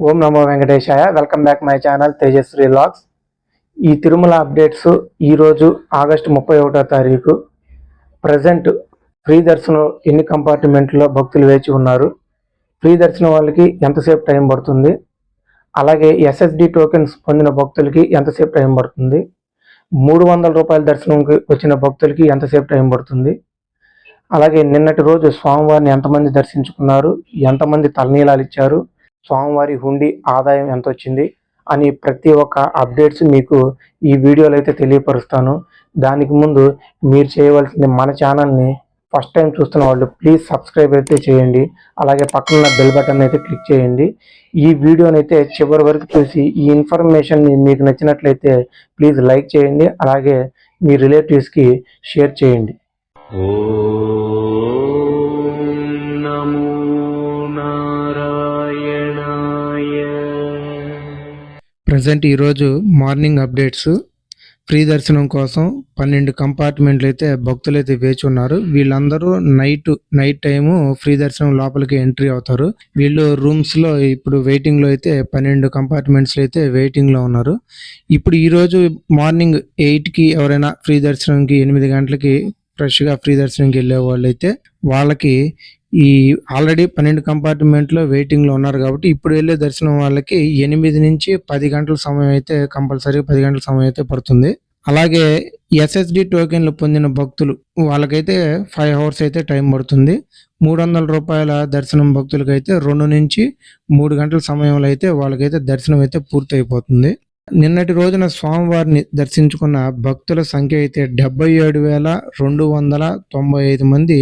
Om Namo Venkatesaya. Welcome back my channel Tejasri vlogs. ఈ Tirumala updates ఈరోజు August 31వ తారీఖు. Present free దర్శనం ఎన్ని కంపార్ట్మెంట్లో భక్తులు వేచి ఉన్నారు, ఫ్రీ దర్శనం వాళ్ళకి ఎంతసేపు టైం పడుతుంది, అలాగే ఎస్ఎస్డి టోకెన్స్ పొందిన భక్తులకి ఎంతసేపు టైం పడుతుంది, 300 రూపాయల దర్శనంకి వచ్చిన భక్తులకి ఎంతసేపు టైం పడుతుంది, అలాగే నిన్నటి రోజు స్వామివారిని ఎంతమంది దర్శించుకున్నారు, ఎంతమంది తలనీలాలు ఇచ్చారు, స్వామివారి హుండీ ఆదాయం ఎంత వచ్చింది అని ప్రతి ఒక్క అప్డేట్స్ మీకు ఈ వీడియోలో అయితే తెలియపరుస్తాను. దానికి ముందు మీరు చేయవలసింది మన ఛానల్ని ఫస్ట్ టైం చూస్తున్న వాళ్ళు ప్లీజ్ సబ్స్క్రైబ్ అయితే చేయండి. అలాగే పక్కన బెల్ బటన్ అయితే క్లిక్ చేయండి. ఈ వీడియోని అయితే చివరి వరకు చూసి ఈ ఇన్ఫర్మేషన్ మీకు నచ్చినట్లయితే ప్లీజ్ లైక్ చేయండి. అలాగే మీ రిలేటివ్స్కి షేర్ చేయండి. ప్రజెంట్ ఈరోజు మార్నింగ్ అప్డేట్స్. ఫ్రీ దర్శనం కోసం 12 కంపార్ట్మెంట్లు అయితే భక్తులు అయితే వేచి ఉన్నారు. వీళ్ళందరూ నైట్ టైము ఫ్రీ దర్శనం లోపలికి ఎంట్రీ అవుతారు. వీళ్ళు రూమ్స్లో ఇప్పుడు వెయిటింగ్లో అయితే 12 కంపార్ట్మెంట్స్లో అయితే వెయిటింగ్లో ఉన్నారు. ఇప్పుడు ఈరోజు మార్నింగ్ 8కి ఎవరైనా ఫ్రీ దర్శనంకి 8 గంటలకి ఫ్రెష్గా ఫ్రీ దర్శనంకి వెళ్ళే వాళ్ళు అయితే వాళ్ళకి ఈ ఆల్రెడీ 12 కంపార్ట్మెంట్లో వెయిటింగ్లో ఉన్నారు కాబట్టి ఇప్పుడు వెళ్ళే దర్శనం వాళ్ళకి 8 నుంచి 10 గంటల సమయం అయితే కంపల్సరీ 10 గంటల సమయం అయితే పడుతుంది. అలాగే ఎస్ఎస్డి టోకెన్లు పొందిన భక్తులు వాళ్ళకైతే 5 అవర్స్ అయితే టైం పడుతుంది. 300 రూపాయల దర్శనం భక్తులకైతే 2 నుంచి 3 గంటల సమయంలో అయితే వాళ్ళకైతే దర్శనం అయితే పూర్తి అయిపోతుంది. నిన్నటి రోజున స్వామివారిని దర్శించుకున్న భక్తుల సంఖ్య అయితే 77,295 మంది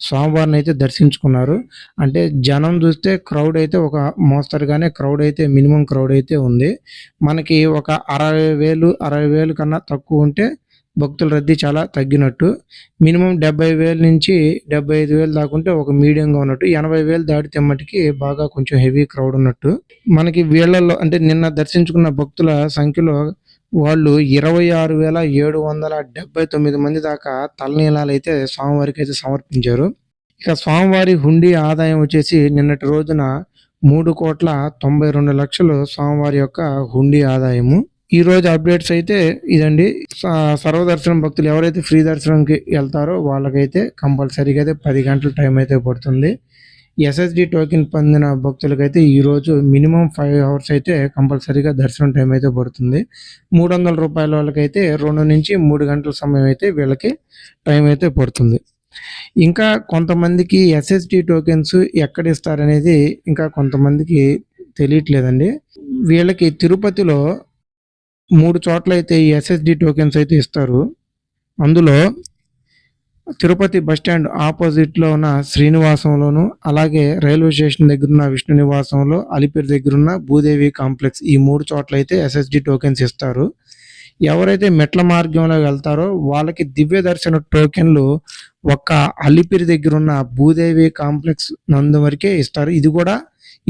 స్వామివారిని అయితే దర్శించుకున్నారు. అంటే జనం చూస్తే క్రౌడ్ అయితే ఒక మోస్తరుగానే క్రౌడ్ అయితే మినిమం క్రౌడ్ అయితే ఉంది. మనకి ఒక 60,000 కన్నా తక్కువ ఉంటే భక్తుల రద్దీ చాలా తగ్గినట్టు. మినిమం 70,000 నుంచి 75,000 దాకా ఉంటే ఒక మీడియంగా ఉన్నట్టు. 80,000 దాటితే మటుకి బాగా కొంచెం హెవీ క్రౌడ్ ఉన్నట్టు. మనకి వీళ్ళల్లో అంటే నిన్న దర్శించుకున్న భక్తుల సంఖ్యలో వాళ్ళు 26,779 మంది దాకా తలనీలాలు అయితే స్వామివారికి అయితే సమర్పించారు. ఇక స్వామివారి హుండీ ఆదాయం వచ్చేసి నిన్నటి రోజున 3,92,00,000 స్వామివారి యొక్క హుండీ ఆదాయము. ఈ రోజు అప్డేట్స్ అయితే ఇదండి. సర్వదర్శనం భక్తులు ఎవరైతే ఫ్రీ దర్శనంకి వెళ్తారో వాళ్ళకైతే కంపల్సరీగా అయితే 10 గంటల టైం అయితే పడుతుంది. ఎస్ఎస్డి టోకెన్ పొందిన భక్తులకైతే ఈరోజు మినిమం 5 అవర్స్ అయితే కంపల్సరీగా దర్శనం టైం అయితే పడుతుంది. 300 రూపాయల వాళ్ళకైతే 2 నుంచి 3 గంటల సమయం అయితే వీళ్ళకి టైం అయితే పడుతుంది. ఇంకా కొంతమందికి ఎస్ఎస్డి టోకెన్స్ ఎక్కడ ఇస్తారనేది ఇంకా కొంతమందికి తెలియట్లేదండి. వీళ్ళకి తిరుపతిలో 3 చోట్ల అయితే ఈ ఎస్ఎస్డి టోకెన్స్ అయితే ఇస్తారు. అందులో తిరుపతి బస్టాండ్ ఆపోజిట్లో ఉన్న శ్రీనివాసంలోను, అలాగే రైల్వే స్టేషన్ దగ్గర ఉన్న విష్ణు నివాసంలో, అలిపిరి దగ్గర ఉన్న భూదేవి కాంప్లెక్స్ ఈ 3 చోట్ల అయితే ఎస్ఎస్డి టోకెన్స్ ఇస్తారు. ఎవరైతే మెట్ల మార్గంలో వెళ్తారో వాళ్ళకి దివ్య దర్శన టోకెన్లు ఒక్క అలిపిరి దగ్గర ఉన్న భూదేవి కాంప్లెక్స్ నందు వరకే ఇస్తారు. ఇది కూడా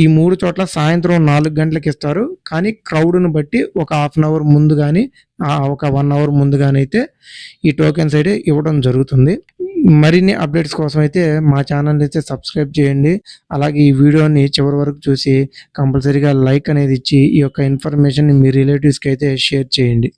ఈ 3 చోట్ల సాయంత్రం 4 గంటలకు ఇస్తారు. కానీ క్రౌడ్ను బట్టి ఒక హాఫ్ అన్ అవర్ ముందు కానీ ఒక 1 అవర్ ముందు కానీ అయితే ఈ టోకెన్స్ అయితే ఇవ్వడం జరుగుతుంది. మరిన్ని అప్డేట్స్ కోసం అయితే మా ఛానల్ అయితే సబ్స్క్రైబ్ చేయండి. అలాగే ఈ వీడియోని చివరి వరకు చూసి కంపల్సరీగా లైక్ అనేది ఇచ్చి ఈ యొక్క ఇన్ఫర్మేషన్ మీ రిలేటివ్స్కి అయితే షేర్ చేయండి.